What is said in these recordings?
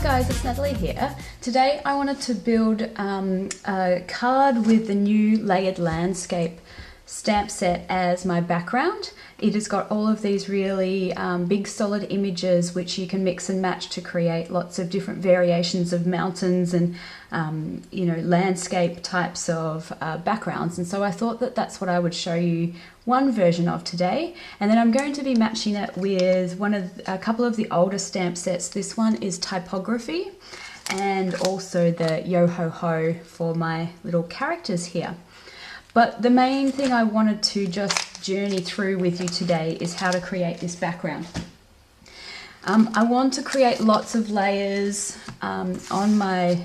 guys, it's Natalie here. Today I wanted to build a card with the new layered landscape stamp set as my background. It has got all of these really big solid images which you can mix and match to create lots of different variations of mountains and you know, landscape types of backgrounds. And so I thought that that's what I would show you one version of today, and then I'm going to be matching it with a couple of the older stamp sets. This one is typography, and also the yo ho ho for my little characters here. But the main thing I wanted to just journey through with you today is how to create this background. I want to create lots of layers on my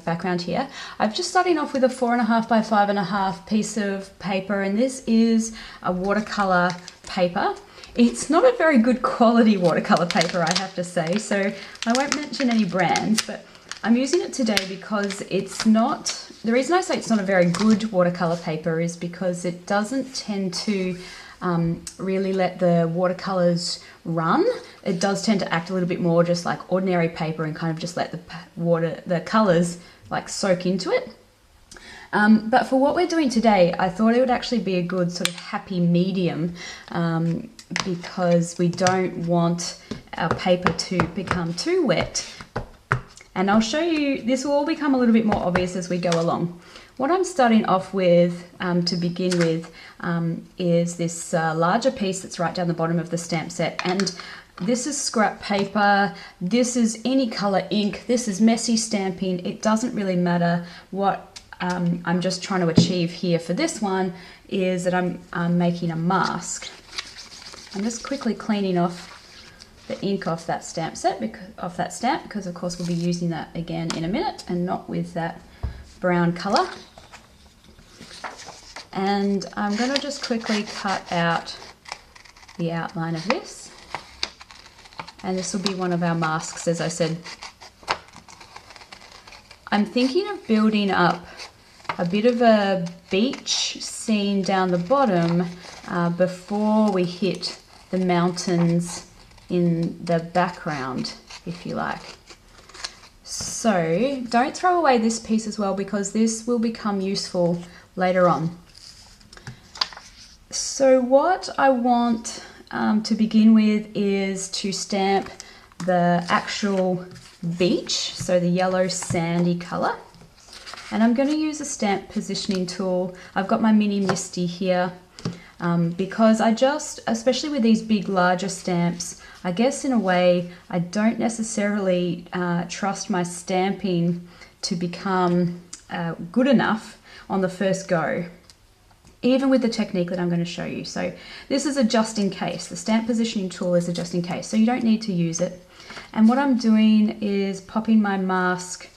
background here. I'm just starting off with a 4.5 by 5.5 piece of paper, and this is a watercolor paper. It's not a very good quality watercolor paper, I have to say, so I won't mention any brands, but I'm using it today because it's not, the reason I say it's not a very good watercolor paper is because it doesn't tend to really let the watercolors run. It does tend to act a little bit more just like ordinary paper and kind of just let the colors like soak into it. But for what we're doing today, I thought it would actually be a good sort of happy medium because we don't want our paper to become too wet. And I'll show you, this will all become a little bit more obvious as we go along. What I'm starting off with to begin with is this larger piece that's right down the bottom of the stamp set. And this is scrap paper, this is any color ink, this is messy stamping. It doesn't really matter. What I'm just trying to achieve here for this one is that I'm making a mask. I'm just quickly cleaning off the ink off that stamp set, because of course we'll be using that again in a minute, and not with that brown color. And I'm going to just quickly cut out the outline of this, and this will be one of our masks, as I said. I'm thinking of building up a bit of a beach scene down the bottom before we hit the mountains in the background, if you like. So don't throw away this piece as well, because this will become useful later on. So what I want to begin with is to stamp the actual beach, so the yellow sandy color. And I'm going to use a stamp positioning tool. I've got my mini Misty here because I just, especially with these big larger stamps, I guess in a way I don't necessarily trust my stamping to become good enough on the first go, even with the technique that I'm going to show you. So this is a just in case. The stamp positioning tool is a just in case, so you don't need to use it. And what I'm doing is popping my mask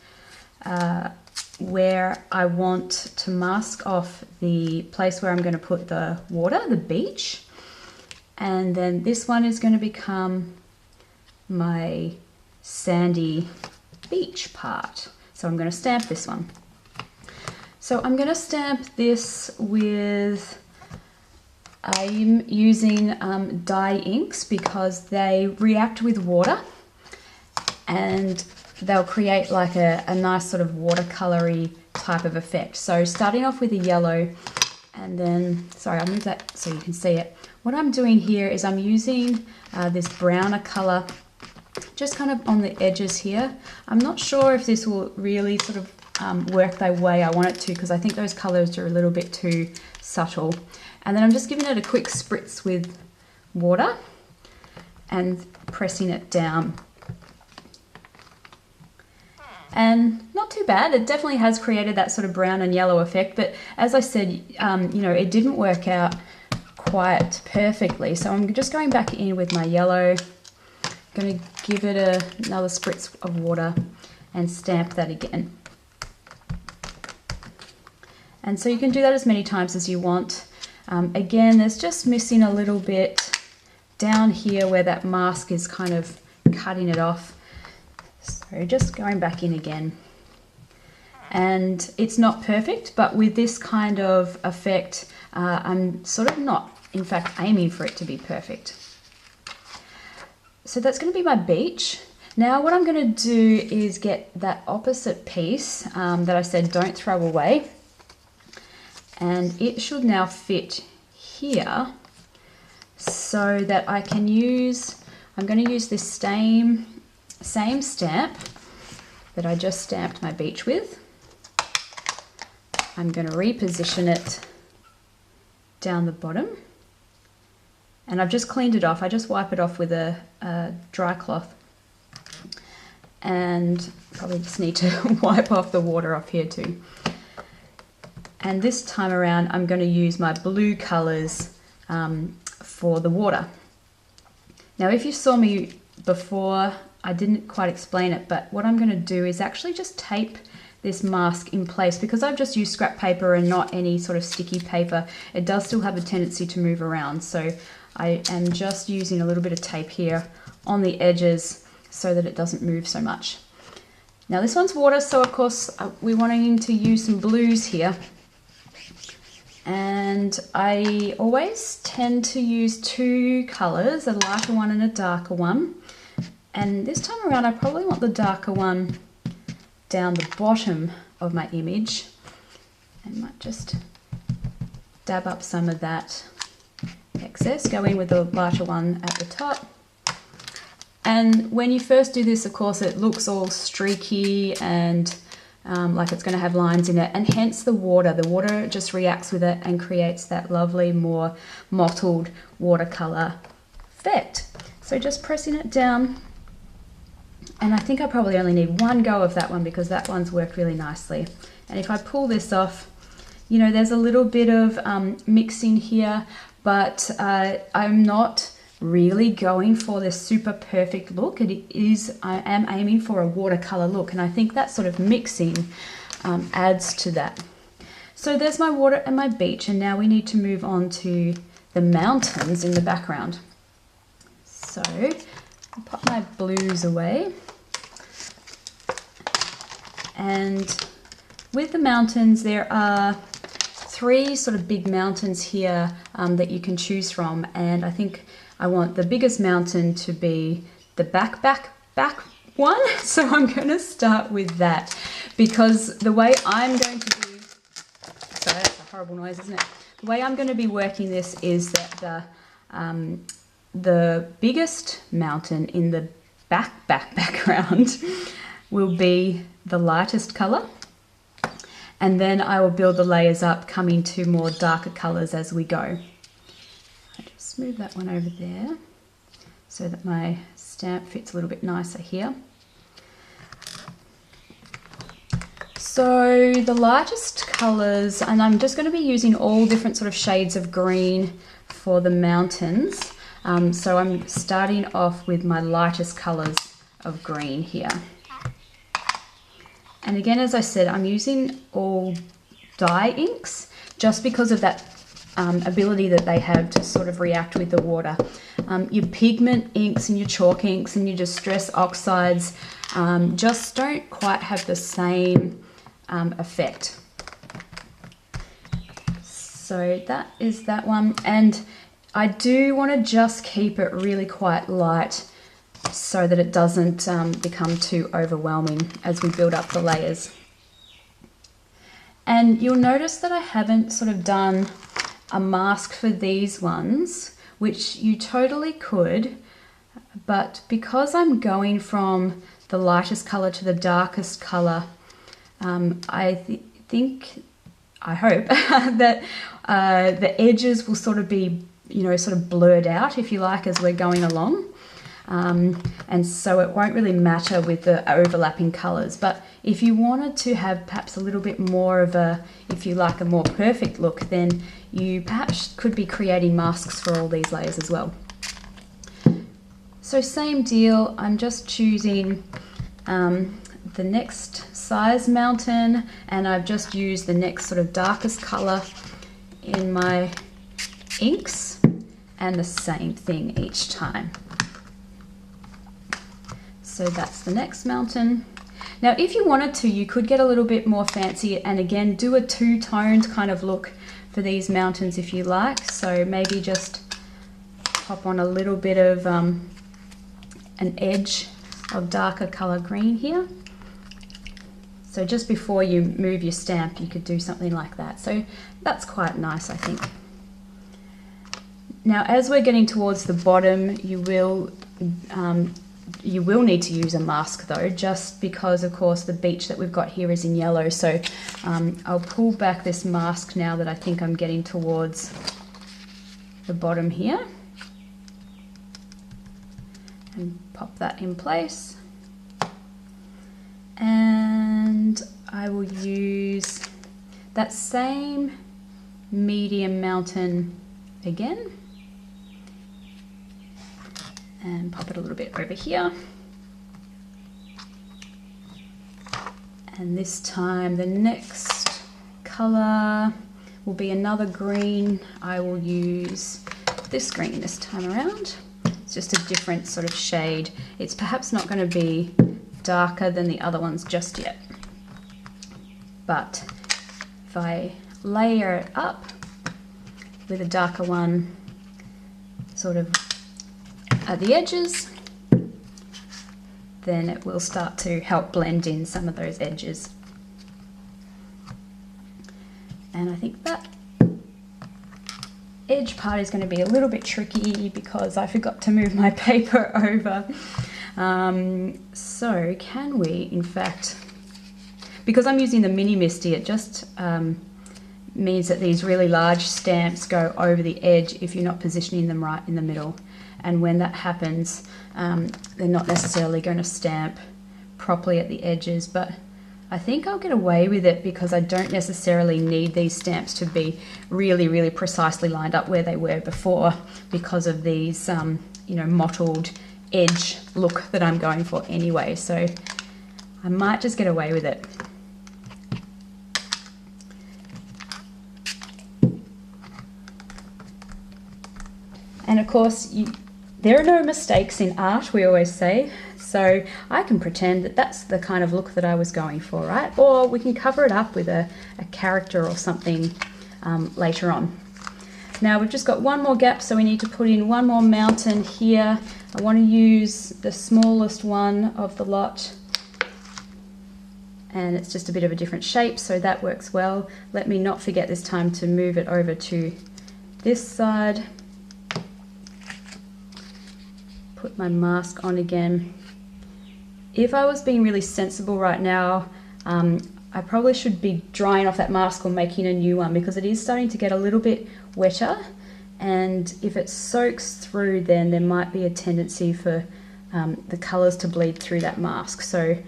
where I want to mask off the place where I'm going to put the water, the beach. And then this one is going to become my sandy beach part. So I'm going to stamp this one. So I'm going to stamp this with, I'm using dye inks because they react with water and they'll create like a nice sort of watercolory type of effect. So starting off with a yellow, and then, sorry, I'll move that so you can see it. What I'm doing here is I'm using this browner color just kind of on the edges here. I'm not sure if this will really sort of work the way I want it to, because I think those colors are a little bit too subtle. And then I'm just giving it a quick spritz with water and pressing it down. And not too bad. It definitely has created that sort of brown and yellow effect, but as I said, you know, it didn't work out quite perfectly. So I'm just going back in with my yellow, going to give it another spritz of water and stamp that again. And so you can do that as many times as you want. Again, there's just missing a little bit down here where that mask is kind of cutting it off. So just going back in again. And it's not perfect, but with this kind of effect, I'm sort of not, in fact, aiming for it to be perfect. So that's going to be my beach. Now what I'm going to do is get that opposite piece that I said don't throw away, and it should now fit here so that I can use, I'm going to use this same stamp that I just stamped my beach with. I'm going to reposition it down the bottom, and I've just cleaned it off. I just wipe it off with a dry cloth, and probably just need to wipe off the water off here too. And this time around I'm going to use my blue colours for the water. Now if you saw me before, I didn't quite explain it, but what I'm going to do is actually just tape this mask in place. Because I've just used scrap paper and not any sort of sticky paper, it does still have a tendency to move around. So I am just using a little bit of tape here on the edges so that it doesn't move so much. Now this one's water, so of course we're wanting to use some blues here. And I always tend to use two colours, a lighter one and a darker one. And this time around I probably want the darker one down the bottom of my image. I might just dab up some of that excess, go in with the lighter one at the top. And when you first do this, of course, it looks all streaky and like it's going to have lines in it, and hence the water just reacts with it and creates that lovely, more mottled watercolor effect. So just pressing it down, and I think I probably only need one go of that one because that one's worked really nicely. And if I pull this off, you know, there's a little bit of mixing here, but I'm not really going for this super perfect look. I am aiming for a watercolor look, and I think that sort of mixing adds to that. So there's my water and my beach, and now we need to move on to the mountains in the background. So I'll pop my blues away, and with the mountains there are three sort of big mountains here that you can choose from, and I think I want the biggest mountain to be the back one. So I'm going to start with that, because the way I'm going to be, sorry, that's a horrible noise, isn't it? The way I'm going to be working this is that the biggest mountain in the background will be the lightest color, and then I will build the layers up, coming to more darker colors as we go. I just move that one over there so that my stamp fits a little bit nicer here. So the lightest colors, and I'm just going to be using all different sort of shades of green for the mountains. So I'm starting off with my lightest colors of green here. And again, as I said, I'm using all dye inks just because of that ability that they have to sort of react with the water. Your pigment inks and your chalk inks and your distress oxides just don't quite have the same effect. So that is that one, and I do want to just keep it really quite light so that it doesn't become too overwhelming as we build up the layers. And you'll notice that I haven't sort of done a mask for these ones, which you totally could, but because I'm going from the lightest color to the darkest color, I hope that the edges will sort of be, you know, sort of blurred out, if you like, as we're going along. And so it won't really matter with the overlapping colors. But if you wanted to have perhaps a little bit more of a, if you like, a more perfect look, then you perhaps could be creating masks for all these layers as well. So same deal, I'm just choosing the next size mountain, and I've just used the next sort of darkest color in my inks, and the same thing each time. So that's the next mountain. Now if you wanted to, you could get a little bit more fancy and again do a two-toned kind of look for these mountains if you like. So maybe just pop on a little bit of an edge of darker color green here. So just before you move your stamp, you could do something like that. So that's quite nice, I think. Now, as we're getting towards the bottom, you will need to use a mask though, just because of course the beach that we've got here is in yellow. So I'll pull back this mask now that I think I'm getting towards the bottom here, and pop that in place. And I will use that same medium mountain again and pop it a little bit over here. And this time the next color will be another green. I will use this green this time around. It's just a different sort of shade. It's perhaps not going to be darker than the other ones just yet, but if I layer it up with a darker one sort of at the edges, then it will start to help blend in some of those edges. And I think that edge part is going to be a little bit tricky because I forgot to move my paper over. So can we, in fact, because I'm using the mini Misty, it just means that these really large stamps go over the edge if you're not positioning them right in the middle. And when that happens, they're not necessarily going to stamp properly at the edges, but I think I'll get away with it because I don't necessarily need these stamps to be really, really precisely lined up where they were before because of these, you know, mottled edge look that I'm going for anyway. So I might just get away with it. And of course, there are no mistakes in art, we always say. So I can pretend that that's the kind of look that I was going for, right? Or we can cover it up with a character or something later on. Now we've just got one more gap, so we need to put in one more mountain here. I want to use the smallest one of the lot, and it's just a bit of a different shape, so that works well. Let me not forget this time to move it over to this side. Put my mask on again. If I was being really sensible right now, I probably should be drying off that mask or making a new one because it is starting to get a little bit wetter, and if it soaks through, then there might be a tendency for the colours to bleed through that mask. So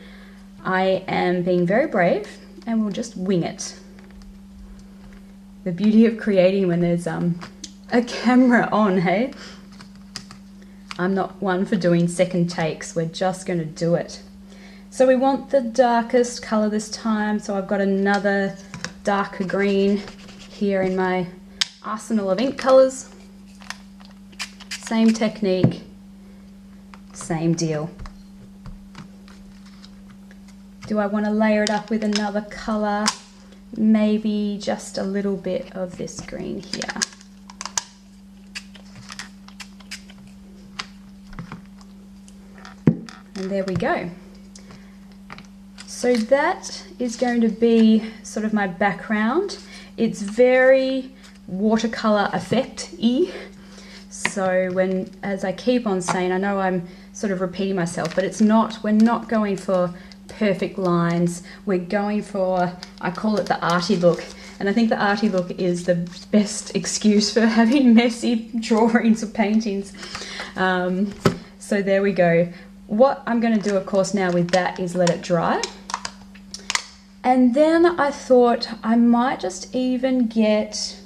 I am being very brave and we'll just wing it. The beauty of creating when there's a camera on, hey? I'm not one for doing second takes, we're just going to do it. So we want the darkest colour this time, so I've got another darker green here in my arsenal of ink colours. Same technique, same deal. Do I want to layer it up with another colour? Maybe just a little bit of this green here. And there we go. So that is going to be sort of my background. It's very watercolour effect-y. So as I keep on saying, I know I'm sort of repeating myself, but it's not, we're not going for perfect lines. We're going for, I call it the arty look. And I think the arty look is the best excuse for having messy drawings or paintings. So there we go. What I'm going to do, of course, now with that is let it dry. And then I thought I might just even get,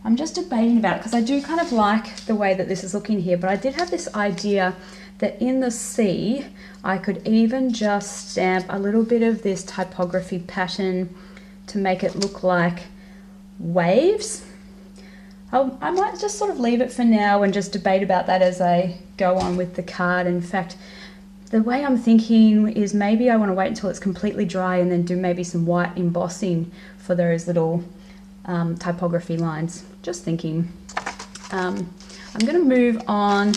I'm just debating about it because I do kind of like the way that this is looking here, but I did have this idea that in the sea, I could even just stamp a little bit of this typography pattern to make it look like waves. I might just sort of leave it for now and just debate about that as I go on with the card. In fact, the way I'm thinking is maybe I want to wait until it's completely dry and then do maybe some white embossing for those little typography lines. Just thinking. I'm going to move on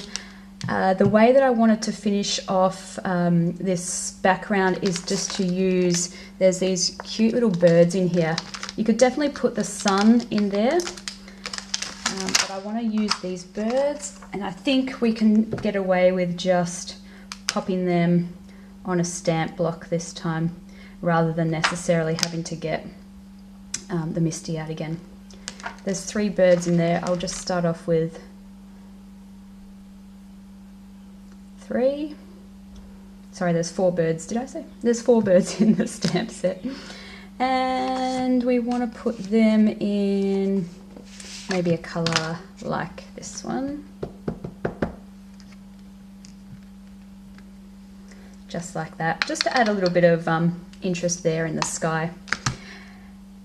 The way that I wanted to finish off this background is just to use, there's these cute little birds in here. You could definitely put the sun in there, but I want to use these birds, and I think we can get away with just popping them on a stamp block this time, rather than necessarily having to get the Misty out again. There's 3 birds in there. I'll just start off with 3. Sorry, there's 4 birds. Did I say? There's 4 birds in the stamp set. And we want to put them in maybe a colour like this one. Just like that, just to add a little bit of interest there in the sky.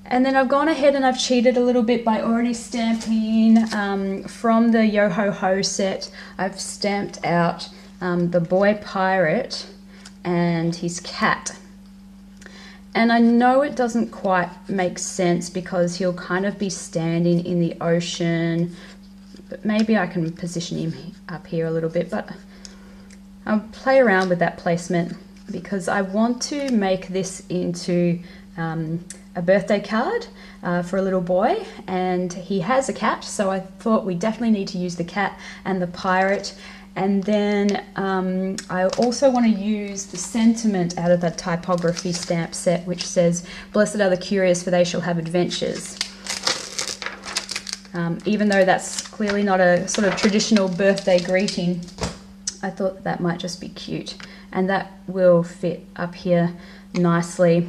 And then I've gone ahead and I've cheated a little bit by already stamping from the Yo Ho Ho set. I've stamped out the boy pirate and his cat. And I know it doesn't quite make sense because he'll kind of be standing in the ocean, but maybe I can position him up here a little bit, but I'll play around with that placement because I want to make this into a birthday card for a little boy, and he has a cat, so I thought we definitely need to use the cat and the pirate. And then I also want to use the sentiment out of that typography stamp set, which says, "Blessed are the curious, for they shall have adventures." Even though that's clearly not a sort of traditional birthday greeting, I thought that might just be cute, and that will fit up here nicely.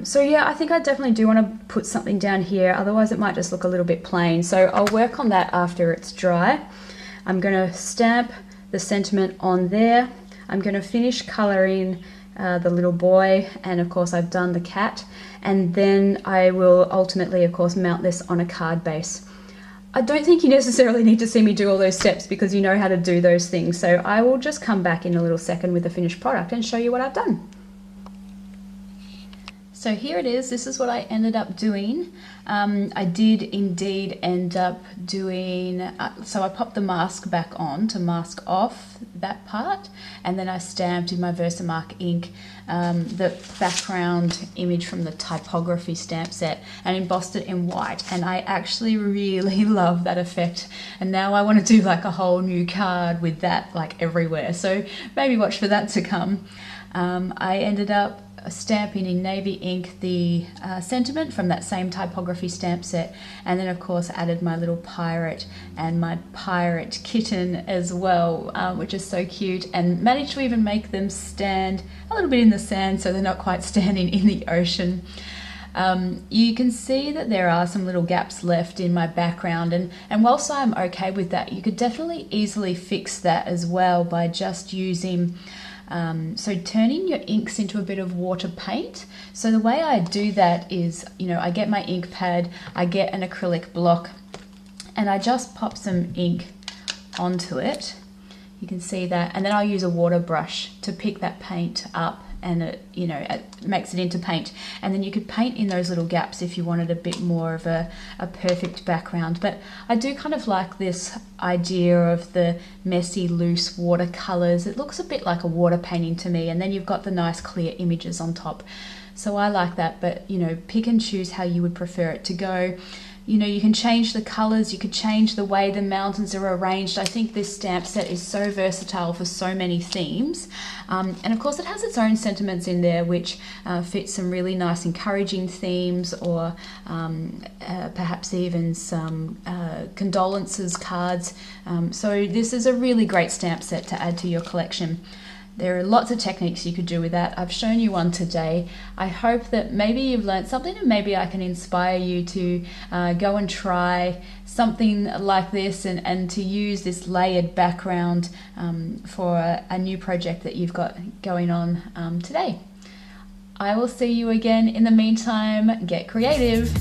So yeah, I think I definitely do want to put something down here, otherwise it might just look a little bit plain. So I'll work on that after it's dry. I'm going to stamp the sentiment on there. I'm going to finish colouring the little boy, and of course I've done the cat, and then I will ultimately of course mount this on a card base. I don't think you necessarily need to see me do all those steps because you know how to do those things, so I will just come back in a little second with the finished product and show you what I've done. So here it is. This is what I ended up doing. I did indeed end up doing, so I popped the mask back on to mask off that part, and then I stamped in my Versamark ink the background image from the typography stamp set and embossed it in white, and I actually really love that effect, and now I want to do like a whole new card with that like everywhere, so maybe watch for that to come. I ended up stamping in navy ink the sentiment from that same typography stamp set, and then of course added my little pirate and my pirate kitten as well, which is so cute, and managed to even make them stand a little bit in the sand so they're not quite standing in the ocean. You can see that there are some little gaps left in my background, and whilst I'm okay with that, you could definitely easily fix that as well by just using so turning your inks into a bit of water paint. So the way I do that is, you know, I get my ink pad, I get an acrylic block, and I just pop some ink onto it. You can see that, and then I'll use a water brush to pick that paint up, and it, you know, it makes it into paint. And then you could paint in those little gaps if you wanted a bit more of a perfect background. But I do kind of like this idea of the messy, loose watercolors. It looks a bit like a water painting to me, and then you've got the nice clear images on top. So I like that, but you know, pick and choose how you would prefer it to go. You know, you can change the colors, you could change the way the mountains are arranged. I think this stamp set is so versatile for so many themes. And of course it has its own sentiments in there, which fit some really nice encouraging themes, or perhaps even some condolences cards. So this is a really great stamp set to add to your collection. There are lots of techniques you could do with that. I've shown you one today. I hope that maybe you've learned something, and maybe I can inspire you to go and try something like this, and to use this layered background for a new project that you've got going on today. I will see you again. In the meantime, get creative.